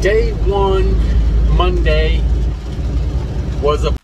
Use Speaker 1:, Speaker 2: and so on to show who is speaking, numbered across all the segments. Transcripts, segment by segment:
Speaker 1: Day one, Monday, was a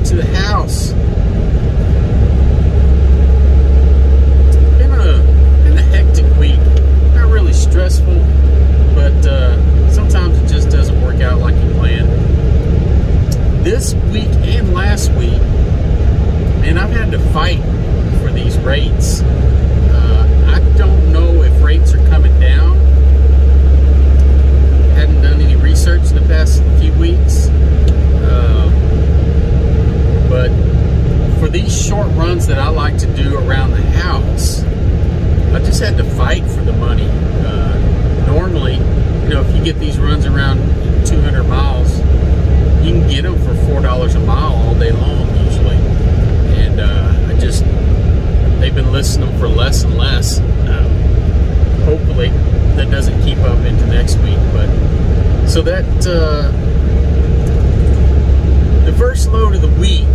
Speaker 1: to the house. Been a hectic week. Not really stressful, but sometimes it just doesn't work out like you planned. This week and last week, and I've had to fight for these rates. I don't know if rates are coming down. Hadn't done any research in the past few weeks. But for these short runs that I like to do around the house, I just had to fight for the money. Normally, you know, if you get these runs around 200 miles, you can get them for $4 a mile all day long usually. And they've been listing them for less and less. Hopefully that doesn't keep up into next week. But so that the first load of the week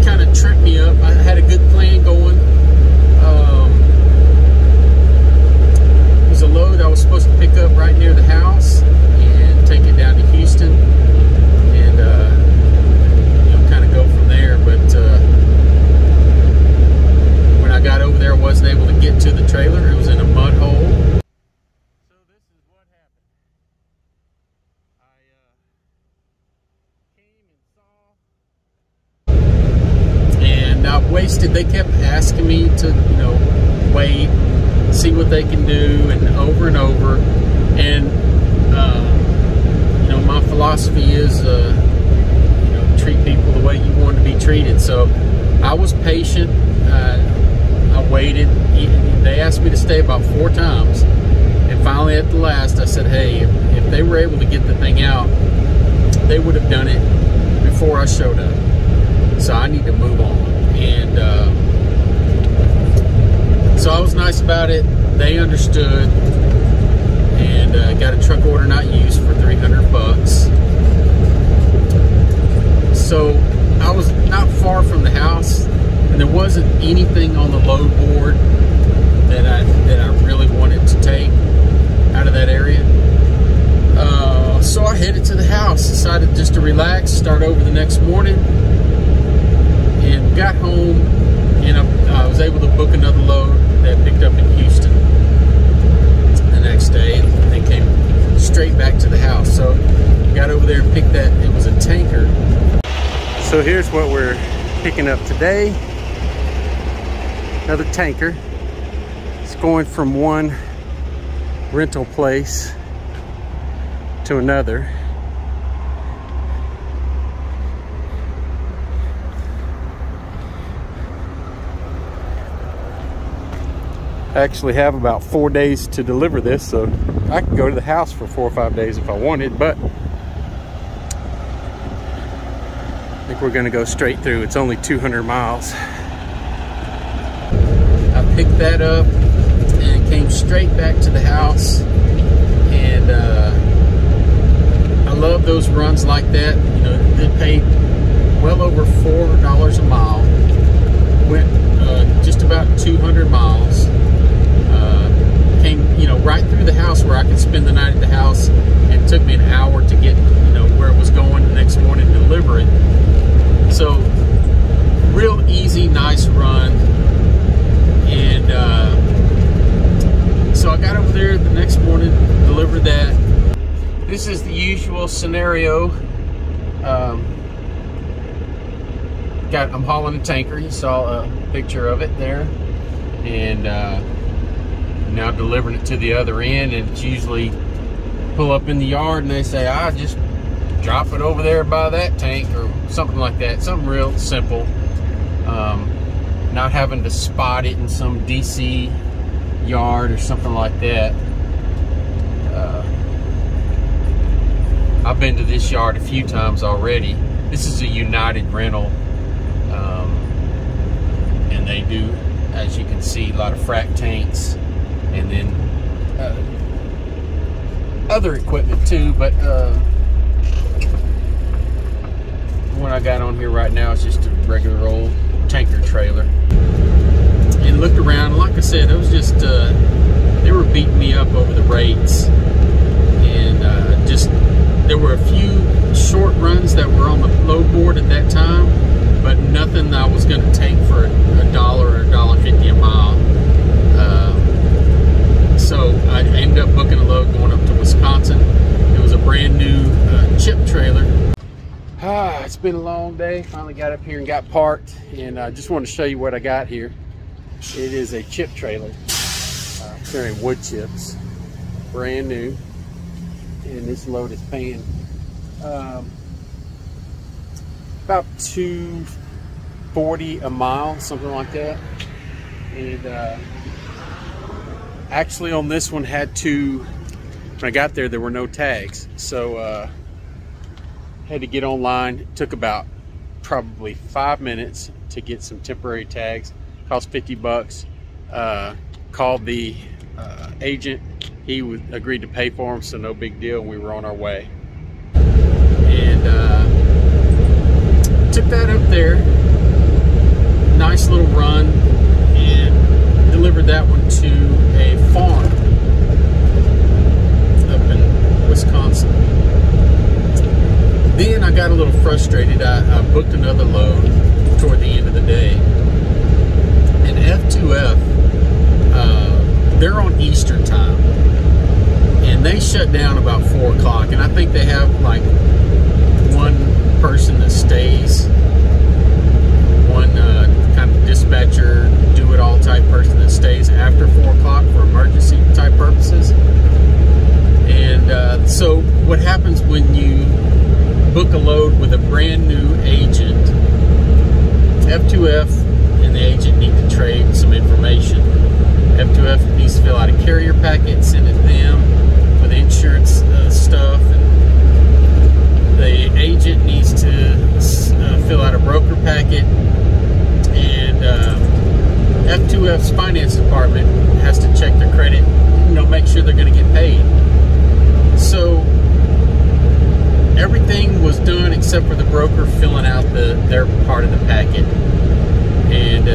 Speaker 1: kind of tripped me up. I had a good plan going. It was a load I was supposed to pick up right near the house and take it down to Houston and you know, kind of go from there. But when I got over there, I wasn't able to get to the trailer. It was in a mud hole. So this is what happened. And I wasted, they kept asking me to, you know, wait, see what they can do, and over. And, you know, my philosophy is, you know, treat people the way you want to be treated. So I was patient. I waited. They asked me to stay about 4 times. And finally at the last, I said, hey, if they were able to get the thing out, they would have done it before I showed up. So I need to move on. And so I was nice about it. They understood, and got a truck order not used for $300. So I was not far from the house, and there wasn't anything on the load board that decided just to relax, start over the next morning, and got home, and I was able to book another load that picked up in Houston the next day, and they came straight back to the house. So got over there and picked that. It was a tanker. So here's what we're picking up today. Another tanker. It's going from one rental place to another. I actually have about 4 days to deliver this, so I could go to the house for 4 or 5 days if I wanted, but I think we're gonna go straight through. It's only 200 miles. I picked that up and came straight back to the house, and I love those runs like that. You know, they paid well over $4 a mile. Went just about 200 miles. Came, you know, right through the house where I could spend the night at the house. It took me an hour to get, you know, where it was going the next morning to deliver it. So, real easy, nice run. And so I got over there the next morning, delivered that. This is the usual scenario. I'm hauling a tanker. You saw a picture of it there. And now delivering it to the other end, and it's usually pull up in the yard and they say, just drop it over there by that tank or something like that. Something real simple. Not having to spot it in some DC yard or something like that. I've been to this yard a few times already. This is a United rental, and they do, as you can see, a lot of frac tanks, and then other equipment too, but what I got on here right now is just a regular old tanker trailer. And looked around, like I said, it was just they were beating me up over the rates, and just there were a few short runs that were on the load board at that time, but nothing I was going to take for $1 or $1.50 a mile. So I ended up booking a load going up to Wisconsin. It was a brand new chip trailer. It's been a long day. Finally got up here and got parked, and I just want to show you what I got here. It is a chip trailer carrying wood chips, brand new, and this load is paying about $2.40 a mile, something like that. And actually on this one had to, when I got there were no tags, so had to get online. It took about probably 5 minutes to get some temporary tags. Cost 50 bucks. Called the agent. He agreed to pay for them, so no big deal. We were on our way. And took that up there. Nice little run, and delivered that one to a farm up in Wisconsin. Then I got a little frustrated. I booked another load toward the end of the day. And f2f, they're on Eastern time, and they shut down about 4 o'clock. And I think they have like one person that stays, one kind of dispatcher, do-it-all type person that stays after 4 o'clock for emergency type purposes. And so what happens when you book a load with a brand new agent, f2f and the agent need to trade some information. f2f needs to fill out a carrier packet, send it to them with insurance stuff, and the agent needs to fill out a broker packet, and f2f's finance department has to check their credit, you know, make sure they're going to get paid. So everything was done except for the broker filling out their part of the packet. And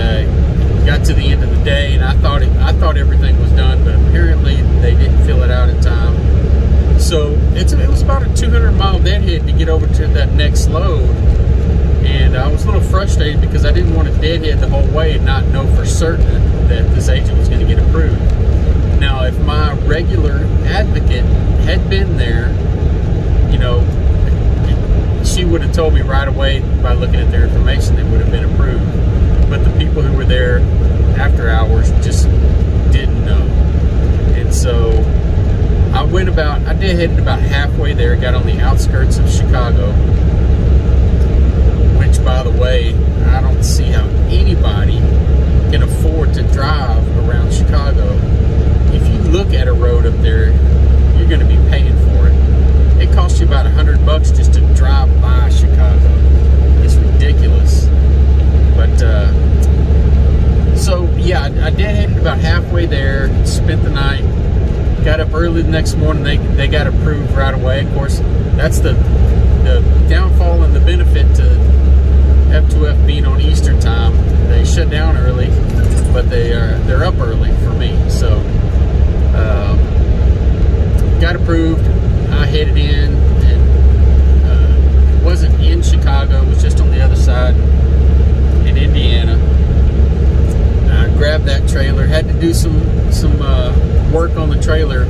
Speaker 1: got to the end of the day, and I thought everything was done, but apparently they didn't fill it out in time. So it was about a 200-mile deadhead to get over to that next load. And I was a little frustrated because I didn't want to deadhead the whole way and not know for certain that this agent was going to get approved. Now, if my regular advocate had been there, you know, she would have told me right away by looking at their information they would have been approved. But the people who were there after hours just didn't know. And so I deadheaded about halfway there, got on the outskirts of Chicago, which, by the way, I don't see how anybody can afford to drive around Chicago. If you look at a road up there, you're going to be paying for it. It costs you about $100 just to drive by Chicago. It's ridiculous. But, so, yeah, I deadheaded about halfway there, spent the night, got up early the next morning. They got approved right away. Of course, that's the downfall and the benefit to f2f being on Eastern time. They shut down early, but they're up early for me. So got approved. I headed in, and wasn't in Chicago. It was just on the other side in Indiana. I grabbed that trailer. Had to do some work on the trailer.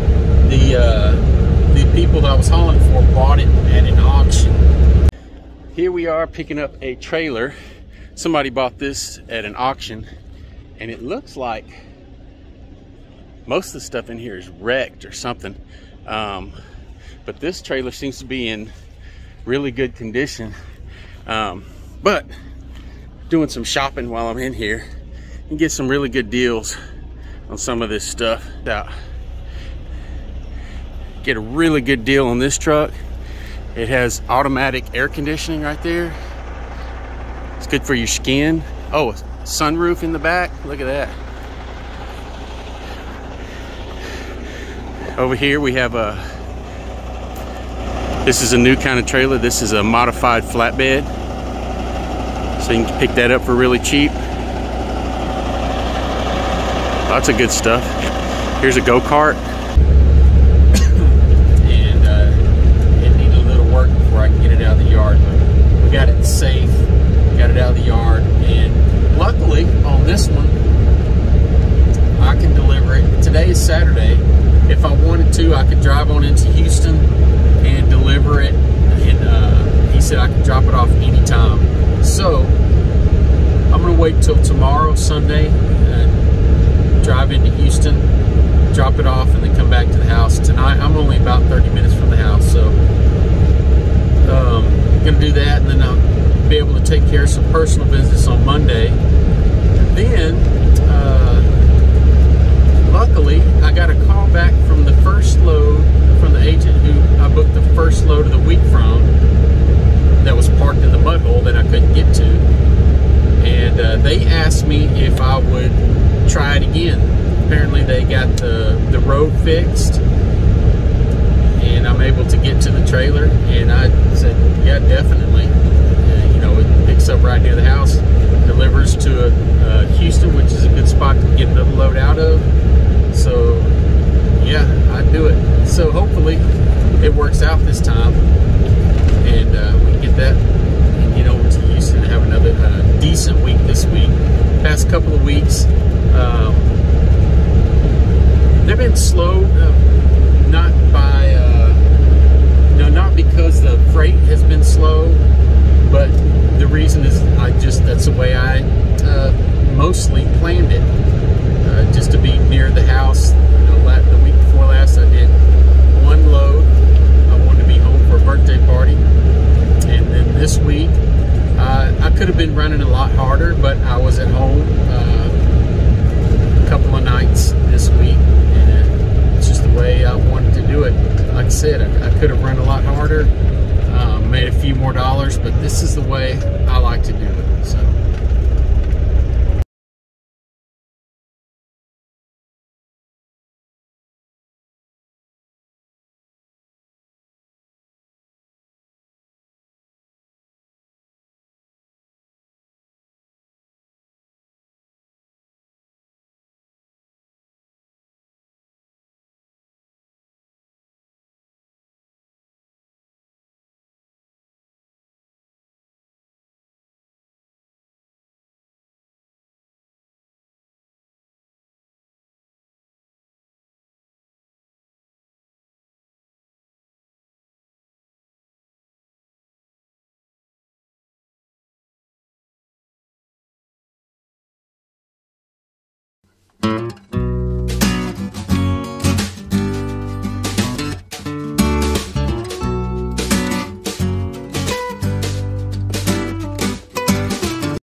Speaker 1: The people that I was hauling for bought it at an auction. Here we are picking up a trailer. Somebody bought this at an auction, and it looks like most of the stuff in here is wrecked or something. But this trailer seems to be in really good condition. But doing some shopping while I'm in here and get some really good deals on some of this stuff. Get a really good deal on this truck. It has automatic air conditioning right there. It's good for your skin. Oh, sunroof in the back. Look at that. Over here we have this is a new kind of trailer. This is a modified flatbed. So you can pick that up for really cheap. Lots of good stuff. Here's a go-kart. And it needed a little work before I could get it out of the yard. But we got it safe, got it out of the yard. And luckily on this one, I can deliver it. Today is Saturday. If I wanted to, I could drive on into Houston and deliver it. And he said I could drop it off anytime. So I'm gonna wait till tomorrow, Sunday, and drive into Houston, drop it off, and then come back to the house. Tonight, I'm only about 30 minutes from the house, so I'm gonna do that, and then I'll be able to take care of some personal business on Monday. And then, luckily, I got a call back from the first load from the agent who I booked the first load of the week from that was parked in the mud hole that I couldn't get to. And they asked me if I would try it again. Apparently they got the road fixed and I'm able to get to the trailer, and I said, yeah, definitely. You know, it picks up right near the house, delivers to Houston, which is a good spot to get another load out of. So yeah, I'd do it. So hopefully it works out this time, and we can get that and get over to Houston and have another decent week this week. Past couple of weeks, they've been slow, not by, not because the freight has been slow, but the reason is that's the way I mostly planned it, just to be near the house. The week before last, I did one load. I wanted to be home for a birthday party, and then this week, I could have been running a lot harder, but I was at home a couple of nights this week, and it's just the way I wanted to do it. Like I said, I could have run a lot harder, made a few more dollars, but this is the way I like to do it.